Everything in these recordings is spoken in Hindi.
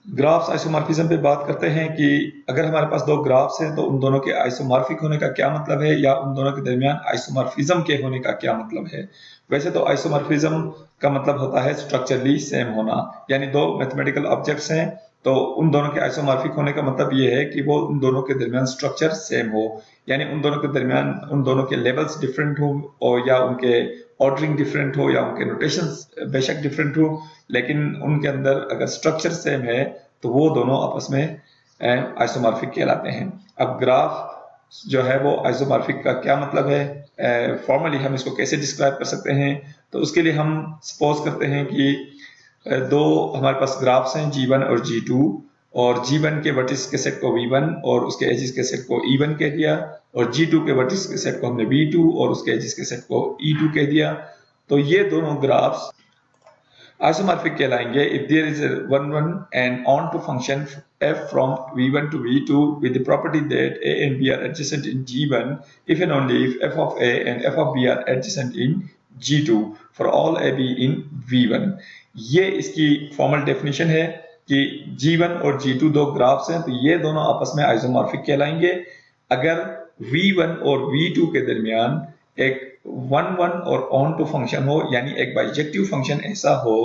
ग्राफ्स आइसोमॉर्फिज्म पे बात करते हैं कि अगर हमारे पास दो ग्राफ्स हैं तो उन दोनों के आइसोमॉर्फिक होने का क्या मतलब है, या उन दोनों के दरमियान आइसोमॉर्फिज्म के होने का क्या मतलब है। वैसे तो आइसोमॉर्फिज्म का मतलब होता है स्ट्रक्चरली सेम होना, यानी दो मैथमेटिकल ऑब्जेक्ट्स हैं तो उन दोनों के आइसोमॉर्फिक होने का मतलब ये है कि वो उन दोनों के दरमियान स्ट्रक्चर सेम हो, यानी उन दोनों के दरमियान उन दोनों के लेवल्स डिफरेंट हो, और या उनके ऑर्डरिंग डिफरेंट हो, या उनके नोटेशंस बेशक डिफरेंट हो, लेकिन उनके अंदर अगर स्ट्रक्चर सेम है तो वो दोनों आपस में आइसोमॉर्फिक कहलाते हैं। अब ग्राफ जो है वो आइसोमॉर्फिक का क्या मतलब है, फॉर्मली हम इसको कैसे डिस्क्राइब कर सकते हैं। तो उसके लिए हम सपोज करते हैं कि दो हमारे पास ग्राफ्स हैं G1 और G2, और G1 के वर्टिस के सेट को V1 और उसके एजिस के सेट को E1 कह दिया, और G2 के वर्टिस के सेट को हमने V2 और उसके एजिस के सेट को E2 कह दिया। तो ये दोनों ग्राफ्स आइसोमॉर्फिक कहलाएंगे if there is a one and onto function f from v1 to v2 with the property that a and b are adjacent in G1 if and only if f of a and f of b are adjacent in G2 for all a b in v1। ये इसकी फॉर्मल डेफिनेशन है कि G1 और G2 दो ग्राफ्स हैं तो ये दोनों आपस में आइसोमॉर्फिक कहलाएंगे अगर v1 और v2 के दरमियान एक वन और ऑन टू फंक्शन हो, यानी एक बाइजेक्टिव फंक्शन ऐसा हो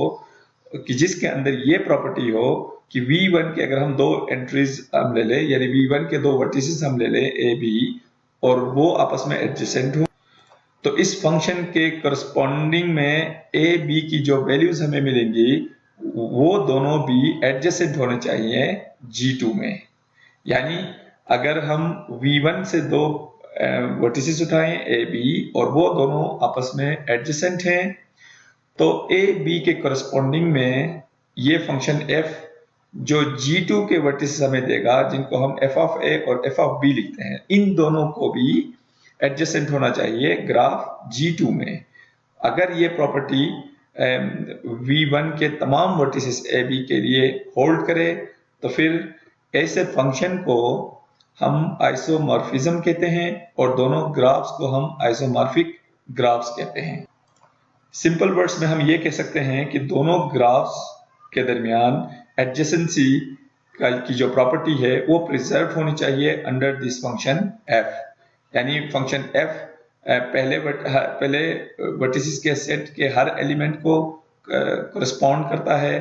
कि जिसके अंदर ये प्रॉपर्टी हो कि v1 के अगर हम दो एंट्रीज हम ले ले, यानी v1 के दो वर्टिसेस हम ले ले a b, और वो आपस में एडजेसेंट हो, तो इस फंक्शन के करस्पॉन्डिंग में a b की जो वैल्यूज हमें मिलेंगी वो दोनों भी एडजेसेंट होने चाहिए G2 में। यानी अगर हम v1 से दो वर्टिसेस उठाएं a b और वो दोनों आपस में एडजेसेंट हैं, तो a b के करस्पॉन्डिंग में ये फंक्शन f जो G2 के वर्टिसेस हमें देगा, जिनको हम f of a और f of b लिखते हैं, इन दोनों को भी एडजेसेंट होना चाहिए ग्राफ G2 में। अगर ये प्रॉपर्टी v1 के तमाम वर्टिसेस a b के लिए होल्ड करे तो फिर ऐसे फंक्शन को हम आइसोमॉर्फिज्म कहते हैं और दोनों ग्राफ्स को हम आइसोमॉर्फिक ग्राफ्स कहते हैं। सिंपल वर्ड्स में हम ये कह सकते हैं कि दोनों ग्राफ्स के दरमियान एडजेसेंसी की जो प्रॉपर्टी है वो प्रिजर्व होनी चाहिए अंडर दिस फंक्शन f। यानी फंक्शन f पहले वर्टिसेस के सेट के हर एलिमेंट को करस्पॉन्ड करता है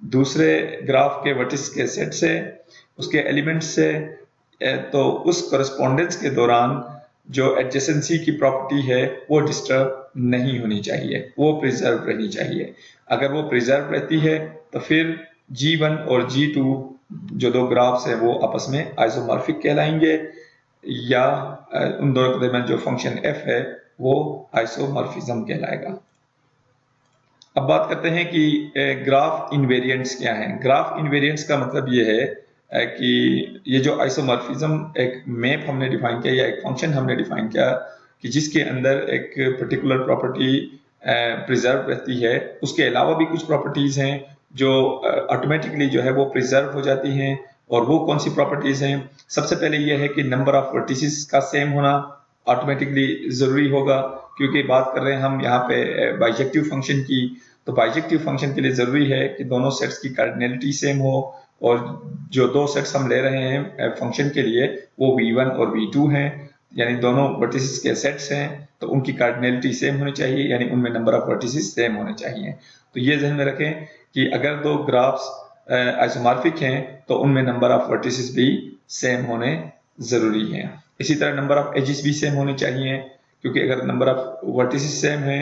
दूसरे ग्राफ के वर्टिस के सेट से, उसके एलिमेंट से, तो उस करस्पॉन्डेंस के दौरान जो एडजेसेंसी की प्रॉपर्टी है वो डिस्टर्ब नहीं होनी चाहिए, वो प्रिजर्व रहनी चाहिए। अगर वो प्रिजर्व रहती है तो फिर G1 और G2 जो दो ग्राफ्स हैं वो आपस में आइसोमॉर्फिक कहलाएंगे, या उन दोनों के दरमियान जो फंक्शन f है वो आइसोमॉर्फिज्म कहलाएगा। अब बात करते हैं कि ग्राफ इनवेरिएंट्स क्या हैं। ग्राफ इनवेरिएंट्स का मतलब ये है कि ये जो आइसोमॉर्फिज्म एक मैप हमने डिफाइन किया या एक फंक्शन हमने डिफाइन किया कि जिसके अंदर एक पर्टिकुलर प्रॉपर्टी प्रिजर्व रहती है, उसके अलावा भी कुछ प्रॉपर्टीज हैं जो ऑटोमेटिकली जो है वो प्रिजर्व हो जाती हैं। और वो कौन सी प्रॉपर्टीज हैं? सबसे पहले ये है कि नंबर ऑफ वर्टिसेस का सेम होना ऑटोमेटिकली जरूरी होगा, क्योंकि बात कर रहे हैं हम यहाँ पे बाइजेक्टिव फंक्शन की, तो बाइजेक्टिव फंक्शन के लिए जरूरी है कि दोनों सेट्स की कार्डिनलिटी सेम हो, और जो दो सेट्स हम ले रहे हैं फंक्शन के लिए वो v1 और v2 हैं, यानी दोनों वर्टिसेस के सेट्स हैं, तो उनकी कार्डिनलिटी सेम होनी चाहिए, यानी उनमें नंबर ऑफ वर्टिसेस सेम होने चाहिए। तो ये ध्यान में रखें कि अगर दो ग्राफ्स आइसोमॉर्फिक हैं तो उनमें नंबर ऑफ वर्टिसेस भी सेम होने जरूरी हैं। इसी तरह नंबर ऑफ एजेस भी सेम होने चाहिए, क्योंकि अगर नंबर ऑफ वर्टिसेस सेम है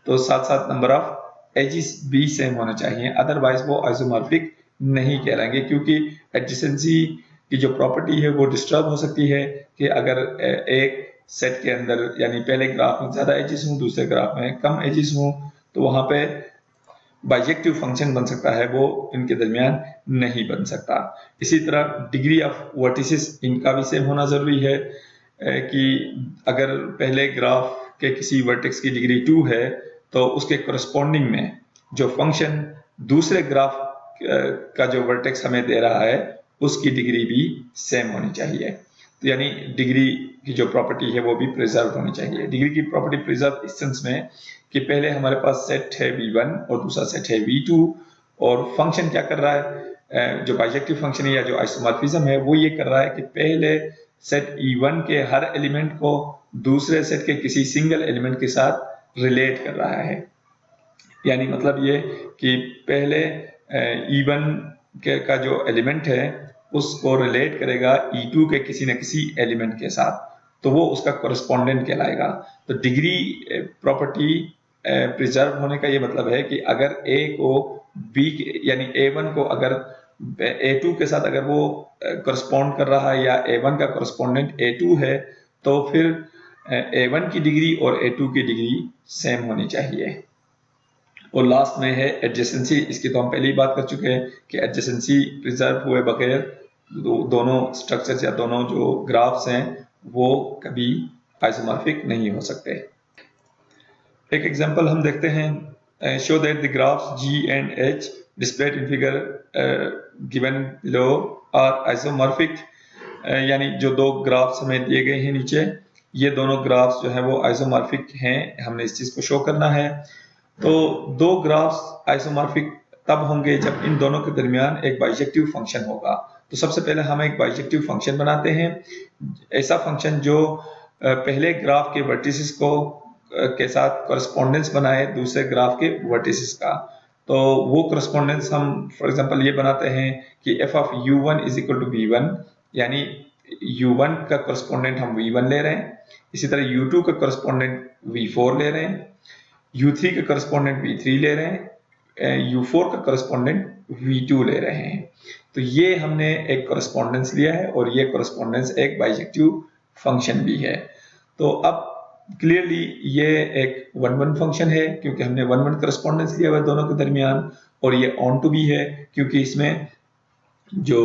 तो साथ साथ नंबर ऑफ एजेस भी सेम होने चाहिए, अदरवाइज वो आइसोमॉर्फिक नहीं कहलाएंगे, क्योंकि एडजेसेंसी की जो प्रॉपर्टी है वो डिस्टर्ब हो सकती है कि अगर एक सेट के अंदर यानी पहले ग्राफ में ज्यादा एजेस हों दूसरे ग्राफ में कम एजेस हों, तो वहां पे बाइजेक्टिव फंक्शन बन सकता है, वो इनके दरमियान नहीं बन सकता। इसी तरह डिग्री ऑफ वर्टिसेस इनका भी सेम होना जरूरी है कि अगर पहले ग्राफ के किसी वर्टेक्स की डिग्री 2 है तो उसके करस्पॉन्डिंग में जो फंक्शन दूसरे ग्राफ का जो वर्टेक्स हमें दे रहा है उसकी डिग्री भी सेम होनी चाहिए। तो यानी डिग्री की जो प्रॉपर्टी है वो भी प्रिजर्व होनी चाहिए। डिग्री की प्रॉपर्टी प्रिजर्व इस सेंस में कि पहले हमारे पास सेट है v1 और दूसरा सेट है v2, और फंक्शन क्या कर रहा है जो बाइजेक्टिव फंक्शन है या जो आइसोमॉर्फिज्म है वो ये कर रहा है कि पहले सेट E1 के हर एलिमेंट को दूसरे सेट के किसी सिंगल एलिमेंट के साथ रिलेट कर रहा है। यानी मतलब ये कि पहले E1 का जो एलिमेंट है उसको रिलेट करेगा E2 के किसी न किसी एलिमेंट के साथ, तो वो उसका कोरिस्पोंडेंट कहलाएगा। तो डिग्री प्रॉपर्टी प्रिजर्व होने का ये मतलब है कि अगर A को B यानी A1 को अगर A2 के साथ अगर वो कोरिस्पोंड कर रहा है या A1 का कोरिस्पोंडेंट A2 है, तो फिर A1 की डिग्री और A2 की डिग्री सेम होनी चाहिए। और लास्ट में है एडजेसेंसी। इसकी तो हम पहले ही बात कर चुके हैं कि एडजेसेंसी प्रिजर्व हुए बगैर दोनों स्ट्रक्चर्स या दोनों जो ग्राफ्स हैं वो कभी आइसोमॉर्फिक नहीं हो सकते। एक एग्जांपल हम देखते हैं, show that the graphs G and H displayed in figure given below are isomorphic। यानी जो दो ग्राफ्स हमें दिए गए हैं नीचे, ये दोनों ग्राफ्स जो है वो आइसोमॉर्फिक हैं, हमने इस चीज को शो करना है। तो दो ग्राफ्स आइसोमॉर्फिक तब होंगे जब इन दोनों के दरमियान एक बाइजेक्टिव फंक्शन होगा। तो सबसे पहले हम एक बाइजेक्टिव फंक्शन बनाते हैं, ऐसा फंक्शन जो पहले ग्राफ के वर्टिसेस को के साथ कोरिस्पोंडेंस बनाए दूसरे ग्राफ के वर्टिसेस का। तो वो कोरिस्पोंडेंस हम फॉर एग्जांपल ये बनाते हैं कि f of u1 is equal to v1, यानी u1 का कोरिस्पोंडेंट हम v1 ले रहे हैं, इसी तरह u2 का कोरिस्पोंडेंट v4 ले रहे हैं, u3 का कोरिस्पोंडेंट v3 ले रहे हैं, u4 का कोरिस्पोंडेंट v2 ले रहे हैं। तो ये हमने एक कोरिस्पोंडेंस लिया है और ये कोरिस्पोंडेंस एक बाइजेक्टिव फंक्शन भी है। तो अब क्लियरली ये एक 1-1 फंक्शन है क्योंकि हमने 1-1 कोरिस्पोंडेंस लिया हुआ है दोनों के दरमियान, और ये ऑन टू भी है क्योंकि इसमें जो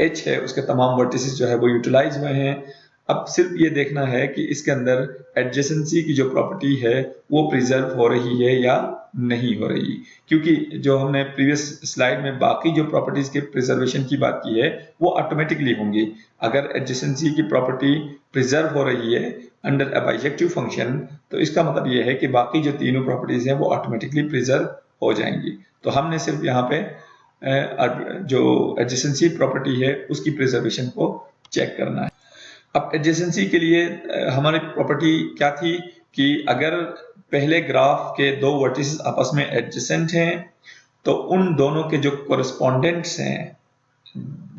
H है उसके तमाम वर्टिसेस जो है वो यूटिलाइज हुए हैं। अब सिर्फ ये देखना है कि इसके अंदर एडजेसेंसी की जो प्रॉपर्टी है वो प्रिजर्व हो रही है या नहीं हो रही, क्योंकि जो हमने प्रीवियस स्लाइड में बाकी जो प्रॉपर्टीज के प्रिजर्वेशन की बात की है वो ऑटोमेटिकली होंगी। अगर एडजेसेंसी की प्रॉपर्टी प्रिजर्व हो रही है अंडर अ बाइजेक्टिव फंक्शन, तो इसका मतलब ये है कि बाकी जो तीनों प्रॉपर्टीज हैं वो ऑटोमेटिकली प्रिजर्व हो जाएंगी। तो हमने सिर्फ यहाँ पे जो एडजेसेंसी प्रॉपर्टी है उसकी प्रिजर्वेशन को चेक करना है। अब एडजेसेंसी के लिए हमारी प्रॉपर्टी क्या थी कि अगर पहले ग्राफ के दो वर्टिसेस आपस में एडजेसेंट हैं तो उन दोनों के जो कोरिस्पोंडेंट्स हैं,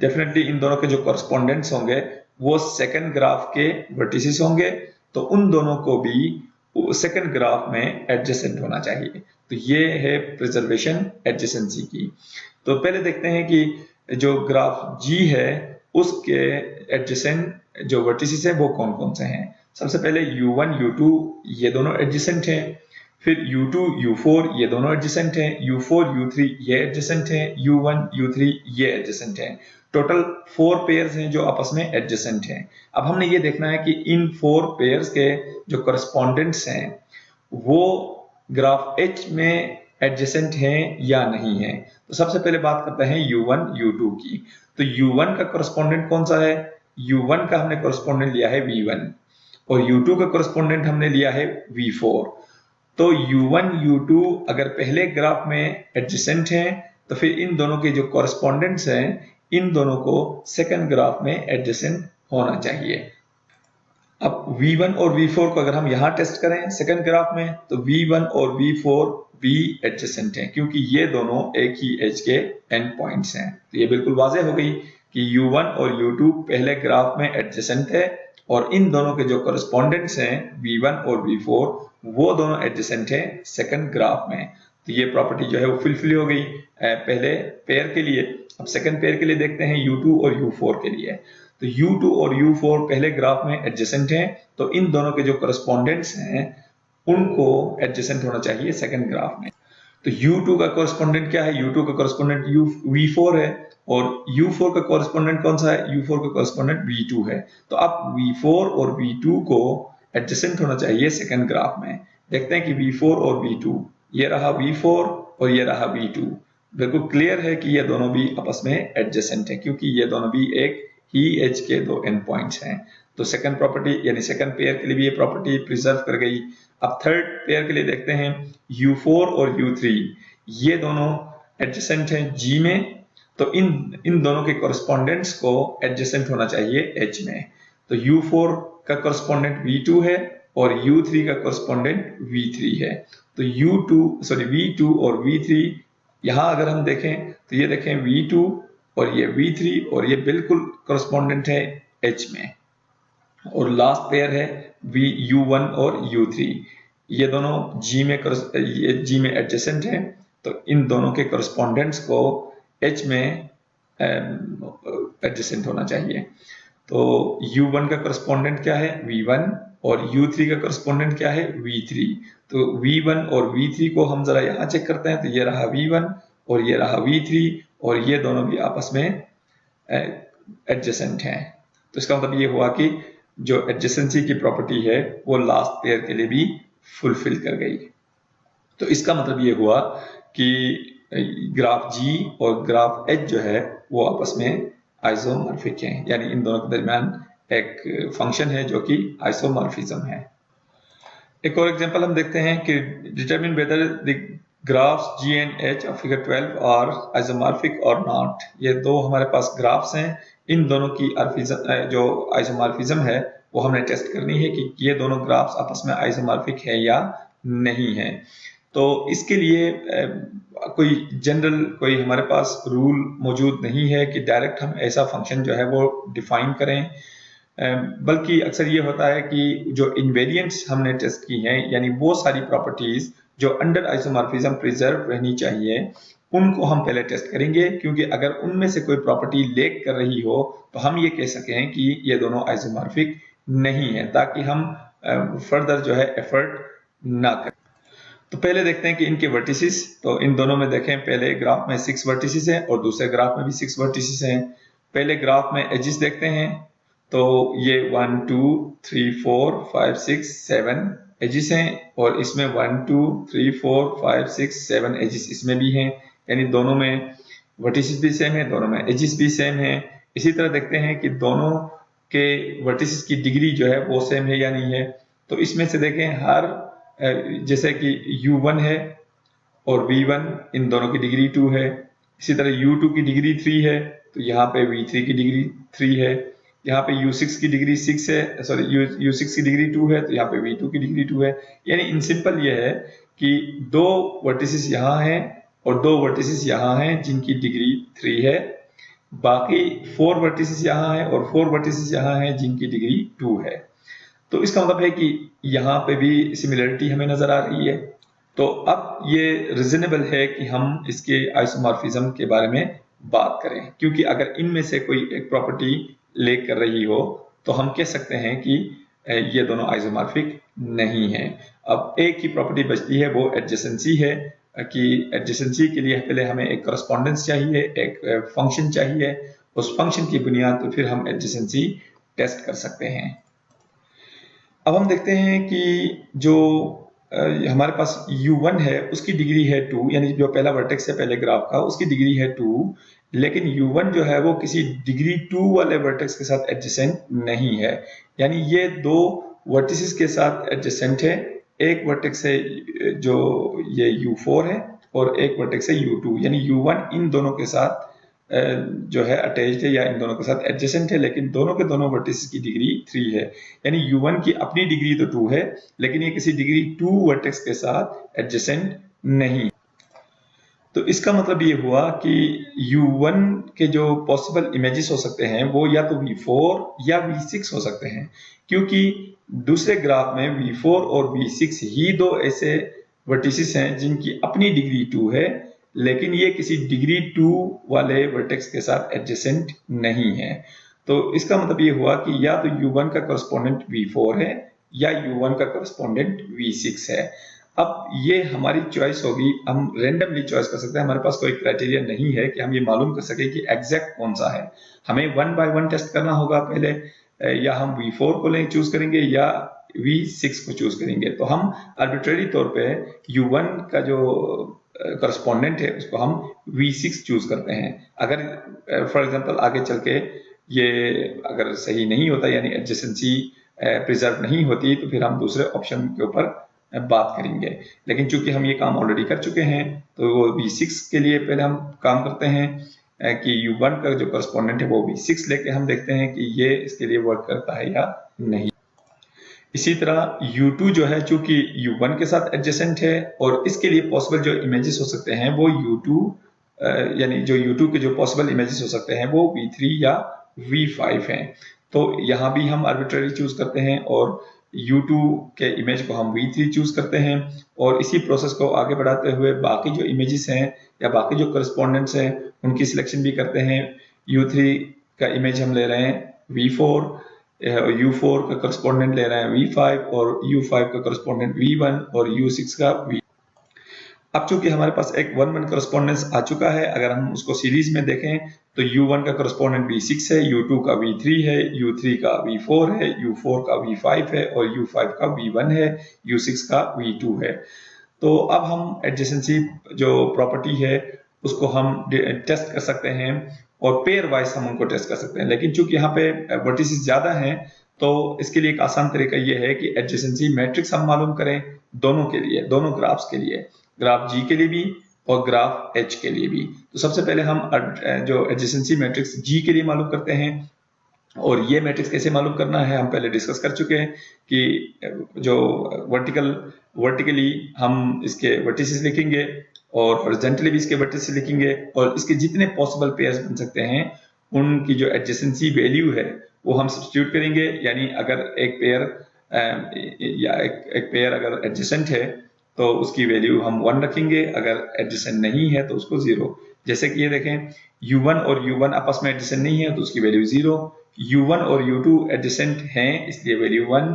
डेफिनेटली इन दोनों के जो कोरिस्पोंडेंट्स होंगे वो सेकंड ग्राफ के वर्टिसेस होंगे, तो उन दोनों को भी सेकंड ग्राफ में एडजेसेंट होना चाहिए। तो ये है प्रिजर्वेशन एडजेसेंसी की। तो पहले देखते हैं कि जो ग्राफ G है उसके एडजेसेंट जो वर्टिसेस है वो कौन कौन से हैं। सबसे पहले U1 U2 ये दोनों एडजेसेंट हैं, फिर U2 U4 ये दोनों एडजेसेंट हैं, U4 U3 ये एडजेसेंट हैं, U1 U3 ये एडजेसेंट हैं। टोटल 4 पेयर्स हैं जो आपस में एडजेसेंट हैं। अब हमने ये देखना है कि इन 4 पेयर्स के जो करस्पॉन्डेंट्स हैं वो ग्राफ H में एडजेसेंट हैं या नहीं है। तो सबसे पहले बात करते हैं U1 U2 की। तो U1 का करस्पॉन्डेंट कौन सा है? U1 का हमने करस्पॉन्डेंट लिया है V1 और U2 का करस्पॉन्डेंट हमने लिया है V4। तो U1 U2 अगर पहले ग्राफ में एडजेसेंट हैं तो फिर इन दोनों के जो कॉरेस्पॉन्डेंट्स हैं इन दोनों को सेकंड ग्राफ में एडजेसेंट होना चाहिए। अब V1 और V4 को अगर हम यहाँ टेस्ट करें सेकंड ग्राफ में तो V1 और V4 भी एडजेसेंट हैं क्योंकि ये दोनों एक ही एज के एंड पॉइंट्स हैं। तो ये बिल्कुल वाज़ेह हो गई कि U1 और U2 पहले ग्राफ में एडजेसेंट है और इन दोनों के जो कॉरेस्पॉन्डेंट्स हैं V1 और V4 वो दोनों एडजेसेंट हैं सेकंड ग्राफ में। तो ये प्रॉपर्टी जो है वो फुलफिल हो गई पहले पेयर के लिए। अब सेकंड पेयर के लिए देखते हैं U2 और U4 के लिए। तो U2 और U4 पहले ग्राफ में एडजेसेंट हैं तो इन दोनों के जो कॉरेस्पॉन्डेंट्स हैं उनको एडजेसेंट होना चाहिए सेकंड ग्राफ में। तो U2 का कॉरेस्पॉन्डेंट क्या है? U2 का कॉरेस्पॉन्डेंट V4 है और U4 का कॉरेस्पॉन्डेंट कौन सा है? U4 का कॉरेस्पॉन्डेंट V2 है। तो अब V4 और V2 को एडजेसेंट होना चाहिए सेकंड ग्राफ में। देखते हैं कि V4 और V2, ये रहा V4 और ये रहा V2। बिल्कुल क्लियर है कि ये दोनों भी आपस में एडजेसेंट है क्योंकि ये दोनों भी एक ही एज के दो एंड पॉइंट्स हैं। तो सेकंड प्रॉपर्टी यानी सेकंड पेयर के लिए भी ये प्रॉपर्टी प्रिजर्व कर गई। अब थर्ड पेयर के लिए देखते हैं U4 और U3, ये दोनों एडजेसेंट हैं G में। तो इन दोनों के कॉरस्पॉन्डेंट्स को एडजेसेंट होना चाहिए H में। तो U4 का कॉरस्पॉन्डेंट V2 है और U3 का कॉरस्पॉन्डेंट V3 है। तो V2 और V3 यहाँ अगर हम देखें तो ये देखें V2 और ये V3 और ये बिल्कुल कॉरस्पॉन्डेंट है H में। और लास्ट पेयर है U1 और U3, ये दोनों G में एडजेसेंट हैं। तो इन दोनों के कॉरस्पॉन्डेंट्स को H में एडजेसेंट होना चाहिए। तो U1 का कॉरस्पॉन्डेंट क्या है V1 और U3 का कॉरस्पॉन्डेंट क्या है V3। तो V1 और V3 को हम जरा यहाँ चेक करते हैं। तो ये रहा V1 और ये रहा V3 और ये दोनों भी आपस में एडजेसेंट हैं। तो इसका मतलब ये हुआ कि जो एडजेसेंसी की प्रॉपर्टी है वो लास्ट पेयर के लिए भी फुलफिल कर गई। तो इसका मतलब ये हुआ कि ग्राफ G और ग्राफ H जो है वो आपस में आइसोमॉर्फिक हैं, यानी इन दोनों के दरमियान एक फंक्शन है जो कि आइसोमॉर्फिज्म है। एक और एग्जांपल हम देखते हैं कि determine whether the graphs G and H of figure 12 are isomorphic और नॉट। ये दो हमारे पास ग्राफ्स हैं, इन दोनों की जो आइसोमॉर्फिज्म है वो हमने टेस्ट करनी है कि ये दोनों ग्राफ्स आपस में आइसोमॉर्फिक है या नहीं है। तो इसके लिए कोई हमारे पास रूल मौजूद नहीं है कि डायरेक्ट हम ऐसा फंक्शन जो है वो डिफाइन करें, बल्कि अक्सर ये होता है कि जो इनवेरिएंट्स हमने टेस्ट की हैं, यानी वो सारी प्रॉपर्टीज जो अंडर आइसोमॉर्फिज्म प्रिजर्व रहनी चाहिए उनको हम पहले टेस्ट करेंगे, क्योंकि अगर उनमें से कोई प्रॉपर्टी लेक कर रही हो तो हम ये कह सकें कि ये दोनों आइसोमॉर्फिक नहीं है, ताकि हम फर्दर जो है एफर्ट ना करें। तो पहले देखते हैं कि इनके वर्टिसेस। तो इन दोनों में देखें, पहले ग्राफ में 6 वर्टिसेस हैं और दूसरे ग्राफ में भी 6 वर्टिसेस हैं। पहले ग्राफ में एजेस देखते हैं, तो ये 1 2 3 4 5 6 7 एजेस हैं और इसमें 1 2 3 4 5 6 7 एजेस इसमें भी हैं, यानी दोनों में वर्टिसेस भी सेम है, दोनों में एजेस भी सेम है। इसी तरह देखते हैं कि दोनों के वर्टिसेस की डिग्री जो है वो सेम है या नहीं है। तो इसमें से देखें, हर जैसे कि U1 है और V1, इन दोनों की डिग्री 2 है। इसी तरह U2 की डिग्री 3 है, तो यहाँ पे V3 की डिग्री 3 है। यहाँ पे U6 की डिग्री 6 है, सॉरी U6 की डिग्री 2 है, तो यहाँ पे V2 की डिग्री 2 है। यानी इन सिंपल ये है कि दो वर्टिसेस यहाँ हैं और दो वर्टिसेस यहाँ हैं जिनकी डिग्री 3 है, बाकी 4 वर्टिसेस यहाँ हैं और 4 वर्टिसेस यहाँ हैं जिनकी डिग्री 2 है। तो इसका मतलब है कि यहाँ पे भी सिमिलरिटी हमें नजर आ रही है। तो अब ये रीजनेबल है कि हम इसके आइसोमॉर्फिज्म के बारे में बात करें, क्योंकि अगर इनमें से कोई एक प्रॉपर्टी लेक कर रही हो तो हम कह सकते हैं कि ये दोनों आइसोमॉर्फिक नहीं है। अब एक ही प्रॉपर्टी बचती है, वो एडजेसेंसी है, कि एडजेसेंसी के लिए पहले हमें एक करस्पॉन्डेंस चाहिए, एक फंक्शन चाहिए, उस फंक्शन की बुनियाद पर फिर हम एडजेसेंसी टेस्ट कर सकते हैं। अब हम देखते हैं कि जो हमारे पास U1 है उसकी डिग्री है 2, यानी जो पहला वर्टेक्स है पहले ग्राफ का उसकी डिग्री है 2, लेकिन U1 जो है वो किसी डिग्री 2 वाले वर्टेक्स के साथ एडजेसेंट नहीं है, यानी ये दो वर्टिसेस के साथ एडजेसेंट है। एक वर्टेक्स है जो ये U4 है और एक वर्टेक्स है U2, यानी U1 इन दोनों के साथ जो है अटैच्ड है या इन दोनों के साथ एडजेसेंट है, लेकिन दोनों के दोनों वर्टिसेस की डिग्री 3 है। यानी U1 की अपनी डिग्री तो 2 है, लेकिन ये किसी डिग्री 2 वर्टेक्स के साथ एडजेसेंट नहीं। तो इसका मतलब ये हुआ कि U1 के जो पॉसिबल इमेजेस हो सकते हैं वो या तो V4 या V6 हो सकते हैं, क्योंकि दूसरे ग्राफ में V4 और V6 ही दो ऐसे वर्टिसेस हैं जिनकी अपनी डिग्री 2 है, लेकिन ये किसी डिग्री 2 वाले वर्टेक्स के साथ एडजेसेंट नहीं है। तो इसका मतलब ये हुआ कि या तो U1 का करस्पॉन्डेंट V4 है या U1 का करस्पॉन्डेंट V6 है। अब ये हमारी चॉइस होगी, हम रेंडमली चॉइस कर सकते हैं, हमारे पास कोई क्राइटेरिया नहीं है कि हम ये मालूम कर सके कि एग्जैक्ट कौन सा है। हमें 1 बाय 1 टेस्ट करना होगा पहले, या हम V4 को चूज करेंगे या V6 को चूज करेंगे। तो हम आर्बिट्रेरी तौर पे U1 का जो करस्पॉन्डेंट है उसको हम V6 चूज करते हैं। अगर फॉर एग्जांपल आगे चल के ये अगर सही नहीं होता, यानी एडजेसेंसी प्रिजर्व नहीं होती, तो फिर हम दूसरे ऑप्शन के ऊपर बात करेंगे। लेकिन चूंकि हम ये काम ऑलरेडी कर चुके हैं तो वो V6 के लिए पहले हम काम करते हैं। कि U1 का जो करस्पॉन्डेंट है वो V6 लेके हम देखते हैं कि ये इसके लिए वर्क करता है या नहीं। इसी तरह U2 जो है चूंकि U1 के साथ एडजेसेंट है और इसके लिए पॉसिबल जो इमेजेस हो सकते हैं वो U2 यानी जो U2 के जो पॉसिबल इमेजेस हो सकते हैं वो V3 या V5 हैं। तो यहाँ भी हम आर्बिट्ररी चूज करते हैं और U2 के इमेज को हम V3 चूज करते हैं और इसी प्रोसेस को आगे बढ़ाते हुए बाकी जो इमेजेस हैं या बाकी जो करस्पॉन्डेंट्स हैं उनकी सिलेक्शन भी करते हैं। U3 का इमेज हम ले रहे हैं V4, U4 का करस्पॉन्डेंट ले रहे हैं V5 और U5 का करस्पॉन्डेंट V1 और U6 का V। अब चूंकि हमारे पास एक 1-1 करस्पॉन्डेंस आ चुका है, अगर हम उसको सीरीज में देखें तो U1 का करस्पॉन्डेंट V6 है, U2 का V3 है, U3 का V4 है, U4 का V5 है और U5 का V1 है, U6 का V2 है। तो अब हम एडजेसेंसी जो प्रॉपर्टी है उसको हम टेस्ट कर सकते हैं और पेयर वाइज हम उनको टेस्ट कर सकते हैं, लेकिन चूंकि यहाँ पे वर्टिसेस ज्यादा हैं तो इसके लिए एक आसान तरीका ये है कि एडजेसेंसी मैट्रिक्स हम मालूम करें दोनों के लिए, दोनों ग्राफ्स के लिए, ग्राफ G के लिए भी और ग्राफ H के लिए भी। तो सबसे पहले हम जो एडजेसेंसी मैट्रिक्स G के लिए मालूम करते हैं और ये मैट्रिक्स कैसे मालूम करना है हम पहले डिस्कस कर चुके हैं कि जो वर्टिकली हम इसके वर्टिसेस लिखेंगे और हॉरिजॉन्टली भी इसके वर्टिसेस लिखेंगे और इसके जितने पॉसिबल पेयर्स बन सकते हैं उनकी जो एडजेसेंसी वैल्यू है वो हम सब्स्टिट्यूट करेंगे। यानी अगर एक पेयर या एक पेयर अगर एडजेसेंट है तो उसकी वैल्यू हम 1 रखेंगे, अगर एडजेसेंट नहीं है तो उसको 0। जैसे कि ये देखें U1 और U1 आपस में एडजेसेंट नहीं है तो उसकी वैल्यू 0, U1 और U2 एडजेसेंट हैं इसलिए वैल्यू 1,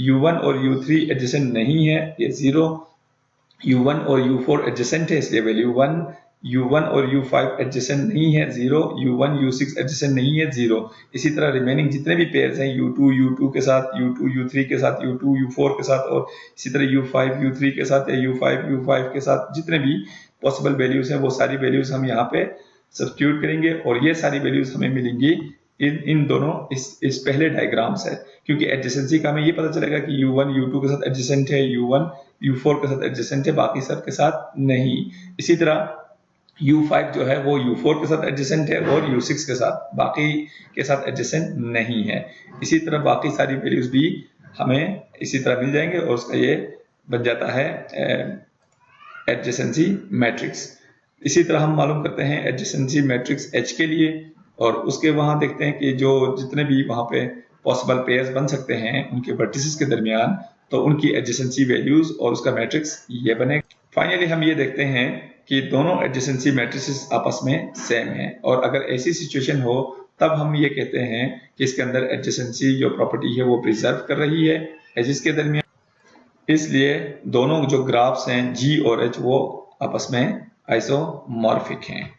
U1 और U3 एडजेसेंट नहीं है ये 0, U1 और U4 एडजेसेंट है इसलिए वैल्यू 1, U1 और U5 एडजेसेंट नहीं है 0, U1 U6 एडजेसेंट नहीं है 0। इसी तरह रिमेनिंग जितने भी पेयर्स हैं U2 के साथ, U2 U3 के साथ, U2 U4 के साथ और इसी तरह U5 U3 के साथ या U5 U5 के साथ जितने भी पॉसिबल वैल्यूज हैं वो सारी वैल्यूज हम यहाँ पे सब्स्टिट्यूट करेंगे और ये सारी वैल्यूज हमें मिलेंगी इन दोनों इस पहले डायग्राम से, क्योंकि एडजेसेंसी का हमें ये पता चलेगा कि U1 U2 के साथ एडजेसेंट है, U1 U4 के साथ एडजेसेंट है, बाकी सब के साथ नहीं। इसी तरह U5 जो है वो U4 के साथ एडजेसेंट है और U6 के साथ, बाकी के साथ एडजेसेंट नहीं है। इसी तरह बाकी सारी वैल्यूज भी हमें इसी तरह मिल जाएंगे और उसका ये बन जाता है एडजेसेंसी मैट्रिक्स। इसी तरह हम मालूम करते हैं एडजेसेंसी मैट्रिक्स H के लिए और उसके वहां देखते हैं कि जो जितने भी वहां पे पॉसिबल पेयर्स बन सकते हैं उनके वर्टिसेस के दरमियान तो उनकी एडजेसेंसी वैल्यूज और उसका मैट्रिक्स ये बनेगा। फाइनली हम ये देखते हैं कि दोनों एडजेसेंसी मैट्रिसेस आपस में सेम है और अगर ऐसी सिचुएशन हो तब हम ये कहते हैं कि इसके अंदर एडजेसेंसी जो प्रॉपर्टी है वो प्रिजर्व कर रही है एजेस के दरमियान, इसलिए दोनों जो ग्राफ्स हैं G और H वो आपस में आइसोमॉर्फिक हैं।